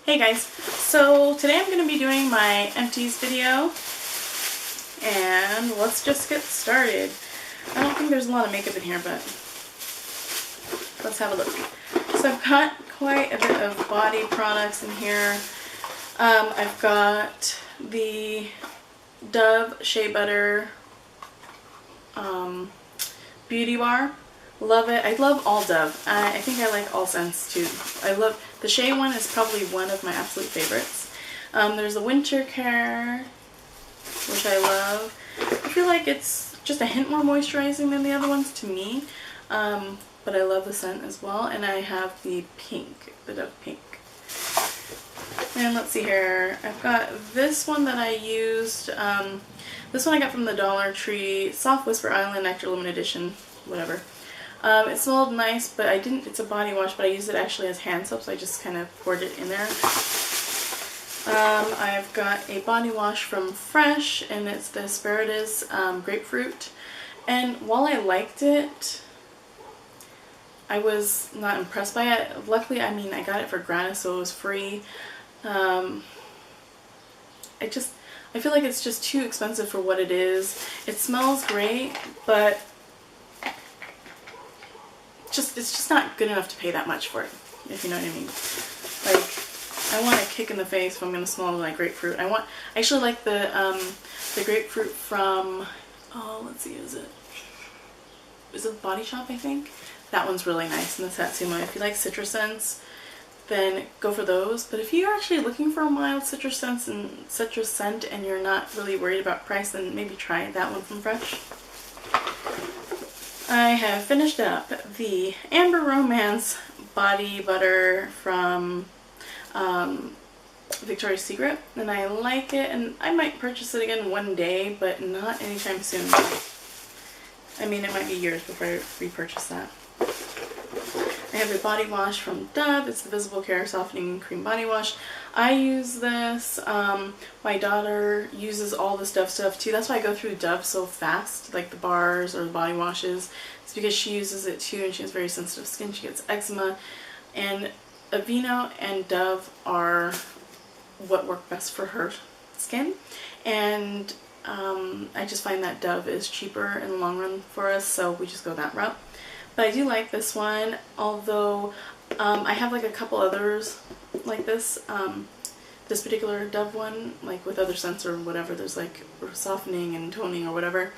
Hey guys, so today I'm going to be doing my Empties video, and let's just get started. I don't think there's a lot of makeup in here, but let's have a look. So I've got quite a bit of body products in here. I've got the Dove Shea Butter Beauty Bar. Love it. I love all Dove. I think I like all scents too. I love the Shea one is probably one of my absolute favorites. There's the Winter Care, which I love. I feel like it's just a hint more moisturizing than the other ones to me, but I love the scent as well. And I have the pink, the Dove Pink. And let's see here. I've got this one that I used. This one I got from the Dollar Tree, Soft Whisper Island Nectar Limited Edition, whatever. It smelled nice, but I didn't, it's a body wash, but I used it actually as hand soap, so I just kind of poured it in there. I've got a body wash from Fresh, and it's the Asparagus Grapefruit. And while I liked it, I was not impressed by it. Luckily, I mean, I got it for gratis, so it was free. I feel like it's just too expensive for what it is. It smells great, but it's just not good enough to pay that much for it, if you know what I mean. Like, I want a kick in the face if I'm gonna smell like grapefruit. I actually like the grapefruit from, oh, let's see, is it Body Shop, I think? That one's really nice in the Satsuma. If you like citrus scents, then go for those. But if you're actually looking for a mild citrus scent and you're not really worried about price, then maybe try that one from Fresh. I have finished up the Amber Romance Body Butter from Victoria's Secret, and I like it, and I might purchase it again one day, but not anytime soon. I mean, it might be years before I repurchase that. I have a body wash from Dove. It's the Visible Care Softening Cream Body Wash. I use this. My daughter uses all this Dove stuff too. That's why I go through Dove so fast, like the bars or the body washes. It's because she uses it too, and she has very sensitive skin. She gets eczema. And Aveeno and Dove are what work best for her skin. And I just find that Dove is cheaper in the long run for us, so we just go that route. But I do like this one, although I have like a couple others like this. This particular Dove one, like with other scents or whatever, there's like softening and toning or whatever.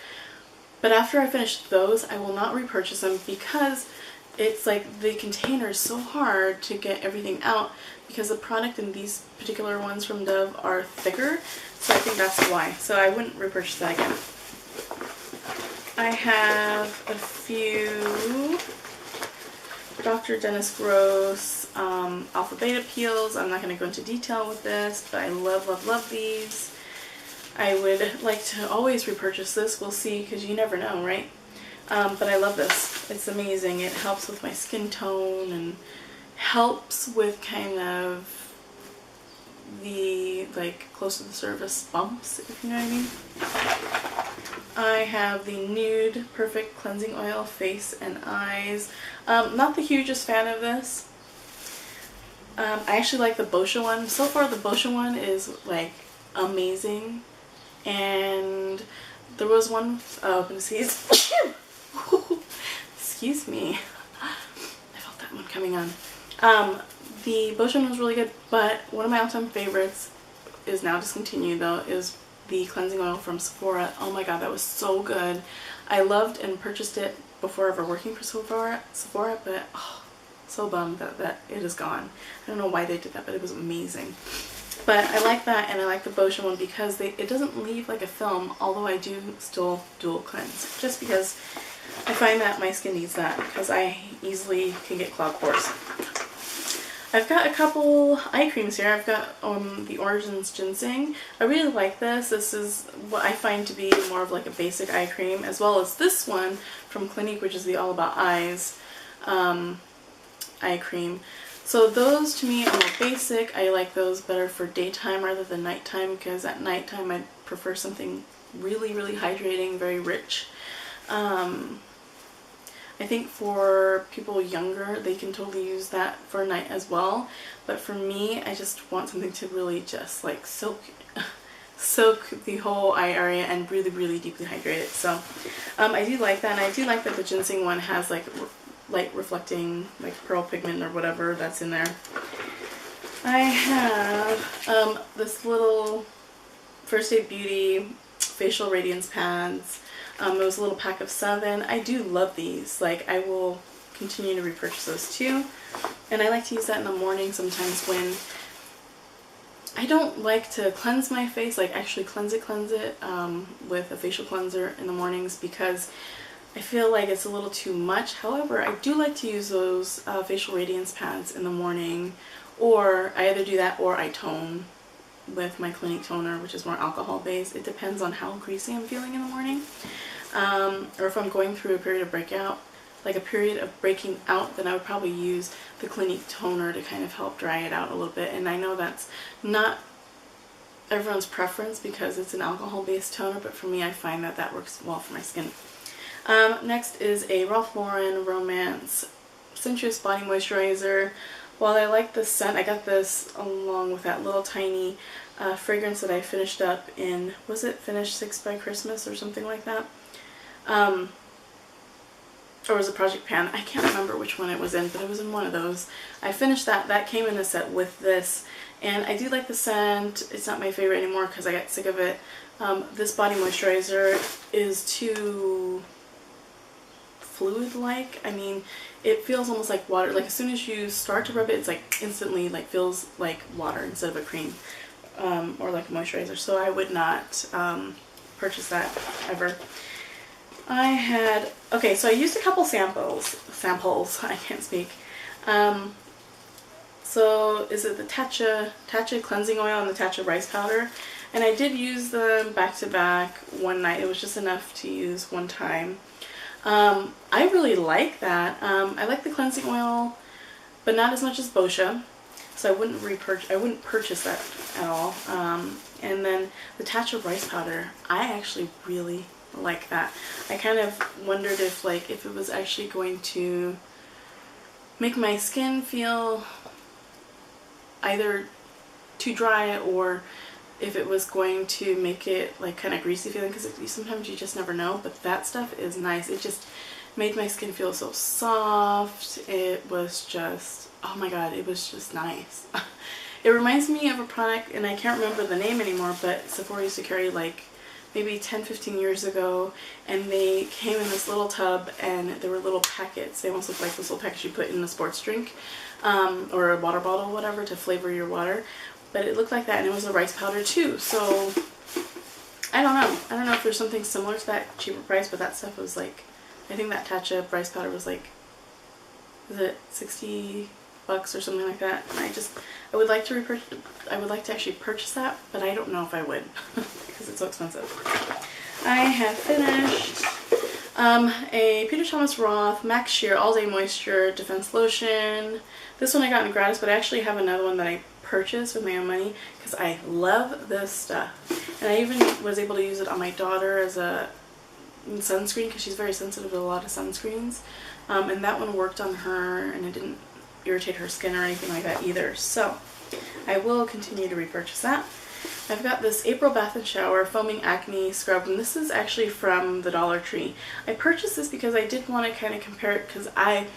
But after I finish those, I will not repurchase them because it's like the container is so hard to get everything out because the product in these particular ones from Dove are thicker. So I think that's why. So I wouldn't repurchase that again. I have a few Dr. Dennis Gross Alpha Beta peels. I'm not going to go into detail with this, but I love, love, love these. I would like to always repurchase this. We'll see, because you never know, right? But I love this. It's amazing. It helps with my skin tone and helps with kind of the, like, close to the surface bumps, if you know what I mean. I have the Nude Perfect Cleansing Oil Face and Eyes. Not the hugest fan of this. I actually like the Boscia one. So far the Boscia one is like amazing. And there was one, open seas. Excuse me. I felt that one coming on. The Boscia one was really good, but one of my all-time favorites is now discontinued though, is the cleansing oil from Sephora. Oh my god, that was so good. I loved and purchased it before ever working for Sephora, but oh, so bummed that it is gone. I don't know why they did that, but it was amazing. But I like that, and I like the Boscia one because it doesn't leave like a film, although I do still dual cleanse, just because I find that my skin needs that, because I easily can get clogged pores. I've got a couple eye creams here. I've got the Origins Ginseng. I really like this. This is what I find to be more of like a basic eye cream, as well as this one from Clinique, which is the All About Eyes eye cream. So those to me are more basic. I like those better for daytime rather than nighttime, because at nighttime I prefer something really, really hydrating, very rich. I I think for people younger, they can totally use that for a night as well. But for me, I just want something to really just like soak the whole eye area and really, really deeply hydrate it. So I do like that, and I do like that the ginseng one has like light reflecting like pearl pigment or whatever that's in there. I have this little First Aid Beauty facial radiance pads. It was a little pack of 7. I do love these. Like, I will continue to repurchase those too. And I like to use that in the morning sometimes when I don't like to cleanse my face, like actually cleanse it with a facial cleanser in the mornings, because I feel like it's a little too much. However, I do like to use those facial radiance pads in the morning, or I either do that or I tone with my Clinique toner, which is more alcohol based. It depends on how greasy I'm feeling in the morning, or if I'm going through a period of breaking out, then I would probably use the Clinique toner to kind of help dry it out a little bit. And I know that's not everyone's preference because it's an alcohol based toner, but for me, I find that that works well for my skin. Next is a Ralph Lauren Romance Sensuous Body Moisturizer. While I like the scent, I got this along with that little tiny fragrance that I finished up in, was it Finished 6 by Christmas or something like that? Or was it Project Pan? I can't remember which one it was in, but it was in one of those. I finished that. That came in a set with this, and I do like the scent. It's not my favorite anymore because I got sick of it. This body moisturizer is too fluid-like. I mean, it feels almost like water. Like as soon as you start to rub it, it's like instantly like feels like water instead of a cream, or like a moisturizer. So I would not purchase that ever. I had, okay, so I used a couple samples, I can't speak. So is it the Tatcha cleansing oil and the Tatcha rice powder? And I did use them back to back one night. It was just enough to use one time. I really like that. I like the cleansing oil, but not as much as Boscia. So I wouldn't purchase that at all. And then the Tatcha rice powder, I actually really like that. I kind of wondered if it was actually going to make my skin feel either too dry, or if it was going to make it like kind of greasy feeling, because sometimes you just never know. But that stuff is nice. It just made my skin feel so soft. It was just, oh my god, it was just nice. It reminds me of a product, and I can't remember the name anymore, but Sephora used to carry like maybe 10-15 years ago, and they came in this little tub, and there were little packets. They almost looked like this little package you put in a sports drink, or a water bottle, whatever, to flavor your water. But it looked like that, and it was a rice powder too. So I don't know if there's something similar to that cheaper price, but that stuff was like, I think that Tatcha rice powder was like, was it $60 or something like that? And I would like to actually purchase that, but I don't know if I would because it's so expensive. I have finished a Peter Thomas Roth Max Sheer All Day Moisture Defense Lotion. This one I got in gratis, but I actually have another one that I purchased with my own money because I love this stuff. And I even was able to use it on my daughter as a sunscreen because she's very sensitive to a lot of sunscreens. And that one worked on her, and it didn't irritate her skin or anything like that either. So I will continue to repurchase that. I've got this April Bath and Shower Foaming Acne Scrub, and this is actually from the Dollar Tree. I purchased this because I did want to kind of compare it, because I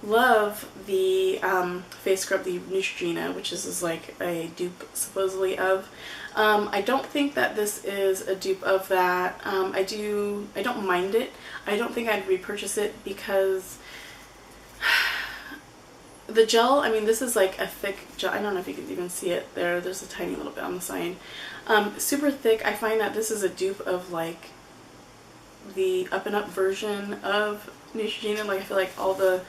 love the face scrub, the Neutrogena, which is like a dupe supposedly of. I don't think that this is a dupe of that. I don't mind it. I don't think I'd repurchase it because the gel, I mean, this is like a thick gel. I don't know if you can even see it there. There's a tiny little bit on the side. Super thick. I find that this is a dupe of like the up and up version of Neutrogena. Like I feel like all the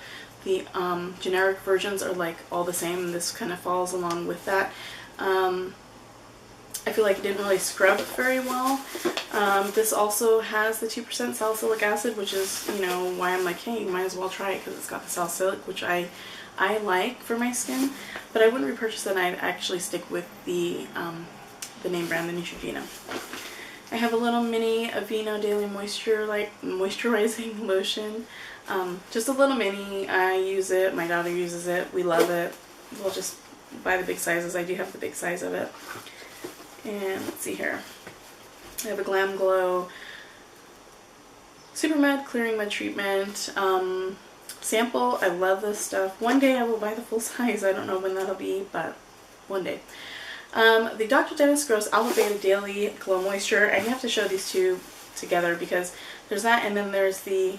generic versions are like all the same, and this kind of falls along with that. I feel like it didn't really scrub very well. This also has the 2% salicylic acid, which is, you know, why I'm like, hey, you might as well try it because it's got the salicylic, which I like for my skin. But I wouldn't repurchase it, and I'd actually stick with the name brand, the Neutrogena. I have a little mini Aveeno Daily Moisture, like moisturizing lotion. Just a little mini. I use it. My daughter uses it. We love it. We'll just buy the big sizes. I do have the big size of it. And let's see here. I have a Glam Glow Super Med Clearing Mud Treatment sample. I love this stuff. One day I will buy the full size. I don't know when that'll be, but one day. The Dr. Dennis Gross Alpha Beta Daily Glow Moisture. I have to show these two together because there's that, and then there's the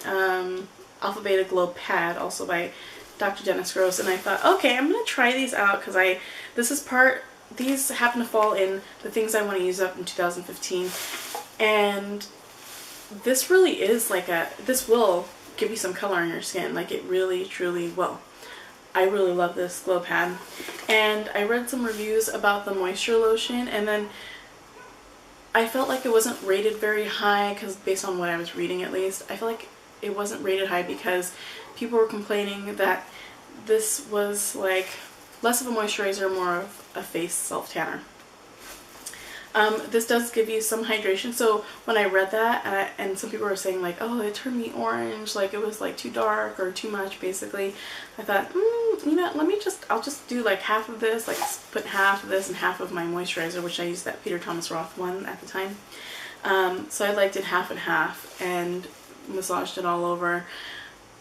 Alpha Beta Glow Pad, also by Dr. Dennis Gross. And I thought, okay, I'm gonna try these out because these happen to fall in the things I want to use up in 2015, and this really is like this will give you some color on your skin, like it really truly will. I really love this glow pad, and I read some reviews about the moisture lotion, and then I felt like it wasn't rated very high, because based on what I was reading at least, I felt like it wasn't rated high because people were complaining that this was like less of a moisturizer, more of a face self-tanner. This does give you some hydration, so when I read that, and some people were saying like, oh, it turned me orange, like it was like too dark or too much basically, I thought, you know, I'll just do like half of this, like put half of this and half of my moisturizer, which I used that Peter Thomas Roth one at the time. So I did half and half and massaged it all over,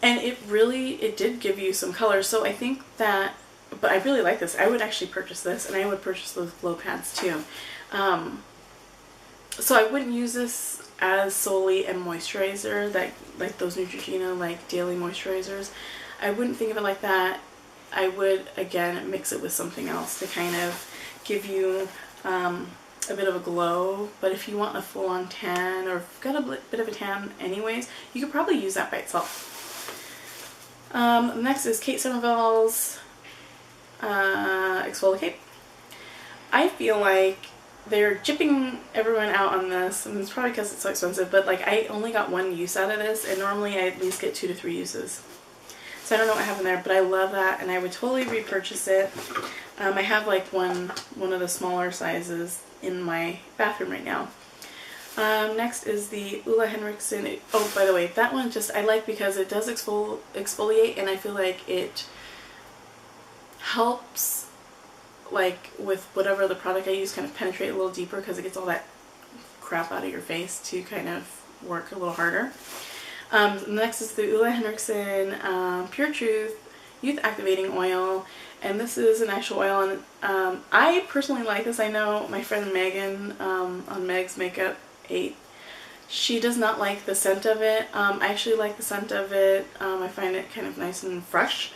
and it did give you some color. So I think that, but I really like this. I would actually purchase this, and I would purchase those glow pads too. So I wouldn't use this as solely a moisturizer, that like those Neutrogena like daily moisturizers. I wouldn't think of it like that. I would again mix it with something else to kind of give you a bit of a glow. But if you want a full-on tan, or got a bit of a tan anyways, you could probably use that by itself. Next is Kate Somerville's Exfoliate. I feel like they're gypping everyone out on this, and it's probably because it's so expensive, but like I only got one use out of this, and normally I at least get 2 to 3 uses. So I don't know what happened there, but I love that, and I would totally repurchase it. I have like one of the smaller sizes in my bathroom right now. Next is the Ulla Henriksen. Oh, by the way, that one I like because it does exfoliate, and I feel like it helps, like with whatever the product I use, kind of penetrate a little deeper, because it gets all that crap out of your face to kind of work a little harder. Next is the Ulla Henriksen Pure Truth Youth Activating Oil, and this is an actual oil, and I personally like this. I know my friend Megan on Meg's Makeup 8, she does not like the scent of it. I actually like the scent of it. I find it kind of nice and fresh.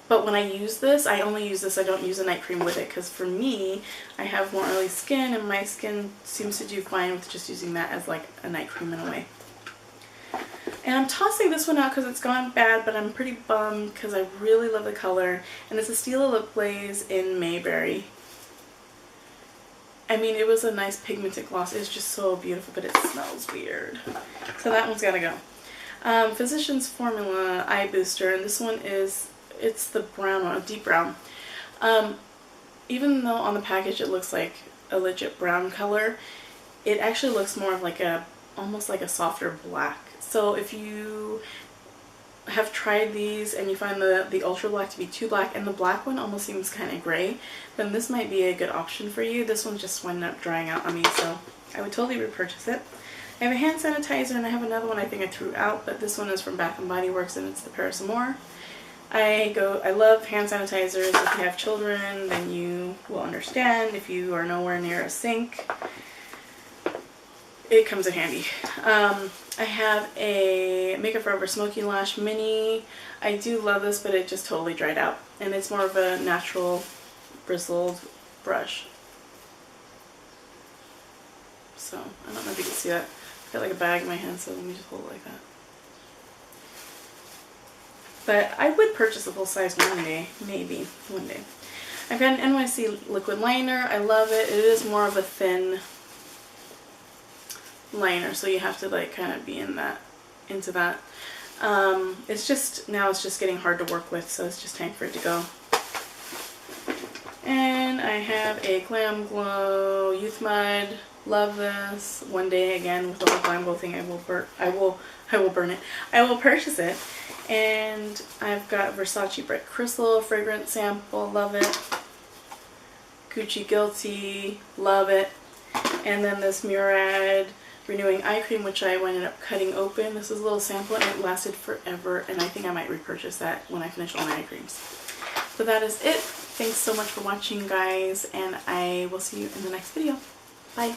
But when I use this, I only use this, I don't use a night cream with it, because for me, I have more oily skin, and my skin seems to do fine with just using that as like a night cream in a way. And I'm tossing this one out because it's gone bad, but I'm pretty bummed because I really love the color. And it's a Stila Lip Glaze in Mayberry. I mean, it was a nice pigmented gloss. It's just so beautiful, but it smells weird. So that one's gotta go. Physicians Formula Eye Booster, and this one it's the brown one, deep brown. Even though on the package it looks like a legit brown color, it actually looks more of like almost like a softer black. So if you have tried these and you find the ultra black to be too black, and the black one almost seems kind of gray, then this might be a good option for you. This one just wound up drying out on me, so I would totally repurchase it. I have a hand sanitizer, and I have another one I think I threw out, but this one is from Bath & Body Works, and it's the Paris Amour. I love hand sanitizers. If you have children, then you will understand. If you are nowhere near a sink, it comes in handy. I have a Makeup Forever Smoky Lash Mini. I do love this, but it just totally dried out. And it's more of a natural bristled brush. So, I don't know if you can see that. I've got like a bag in my hand, so let me just hold it like that. But I would purchase a full size one day, maybe one day. I've got an NYC liquid liner. I love it. It is more of a thin liner, so you have to like kind of be into that. It's just getting hard to work with, so it's just time for it to go. And I have a Glam Glow Youth Mud. Love this. One day again with the whole Glam Glow thing, I will burn it. I will purchase it. And I've got Versace Bright Crystal fragrance sample. Love it. Gucci Guilty. Love it. And then this Murad Renewing Eye Cream, which I ended up cutting open. This is a little sample and it lasted forever, and I think I might repurchase that when I finish all my eye creams. So that is it. Thanks so much for watching, guys, and I will see you in the next video.